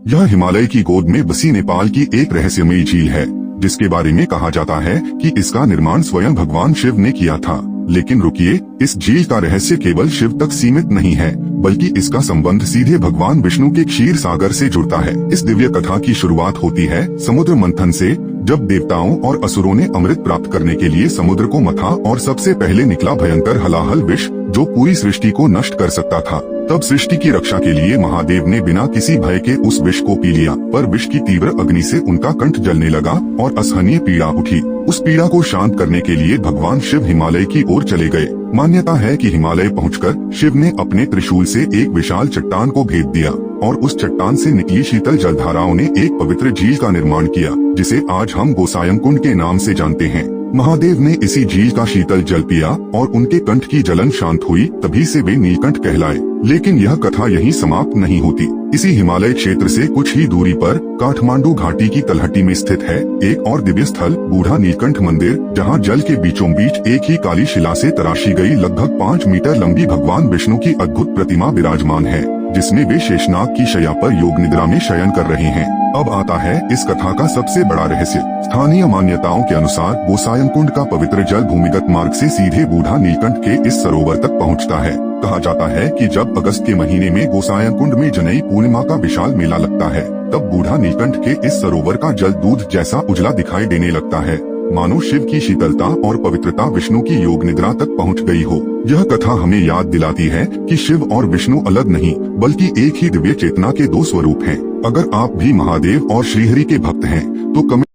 यह हिमालय की गोद में बसी नेपाल की एक रहस्यमयी झील है, जिसके बारे में कहा जाता है कि इसका निर्माण स्वयं भगवान शिव ने किया था। लेकिन रुकिए, इस झील का रहस्य केवल शिव तक सीमित नहीं है, बल्कि इसका संबंध सीधे भगवान विष्णु के क्षीर सागर से जुड़ता है। इस दिव्य कथा की शुरुआत होती है समुद्र मंथन से, जब देवताओं और असुरों ने अमृत प्राप्त करने के लिए समुद्र को मथा और सबसे पहले निकला भयंकर हलाहल विष, जो पूरी सृष्टि को नष्ट कर सकता था। तब सृष्टि की रक्षा के लिए महादेव ने बिना किसी भय के उस विष को पी लिया, पर विष की तीव्र अग्नि से उनका कंठ जलने लगा और असहनीय पीड़ा उठी। उस पीड़ा को शांत करने के लिए भगवान शिव हिमालय की ओर चले गए। मान्यता है कि हिमालय पहुंचकर शिव ने अपने त्रिशूल से एक विशाल चट्टान को भेद दिया और उस चट्टान से निकली शीतल जलधाराओं ने एक पवित्र झील का निर्माण किया, जिसे आज हम गोसायन कुंड के नाम से जानते हैं। महादेव ने इसी झील का शीतल जल पिया और उनके कंठ की जलन शांत हुई, तभी से वे नीलकंठ कहलाए। लेकिन यह कथा यहीं समाप्त नहीं होती। इसी हिमालय क्षेत्र से कुछ ही दूरी पर काठमांडू घाटी की तलहटी में स्थित है एक और दिव्य स्थल, बूढ़ा नीलकंठ मंदिर, जहां जल के बीचों बीच एक ही काली शिला से तराशी गई लगभग 5 मीटर लंबी भगवान विष्णु की अद्भुत प्रतिमा विराजमान है, जिसमें वे शेषनाग की शैया पर योग निद्रा में शयन कर रहे हैं। अब आता है इस कथा का सबसे बड़ा रहस्य। स्थानीय मान्यताओं के अनुसार गोसायन कुंड का पवित्र जल भूमिगत मार्ग से सीधे बूढ़ा नीलकंठ के इस सरोवर तक पहुंचता है। कहा जाता है कि जब अगस्त के महीने में गोसायन कुंड में जनई पूर्णिमा का विशाल मेला लगता है, तब बूढ़ा नीलकंठ के इस सरोवर का जल दूध जैसा उजला दिखाई देने लगता है, मानो शिव की शीतलता और पवित्रता विष्णु की योग निद्रा तक पहुंच गई हो। यह कथा हमें याद दिलाती है कि शिव और विष्णु अलग नहीं, बल्कि एक ही दिव्य चेतना के दो स्वरूप हैं। अगर आप भी महादेव और श्रीहरि के भक्त हैं, तो कमेंट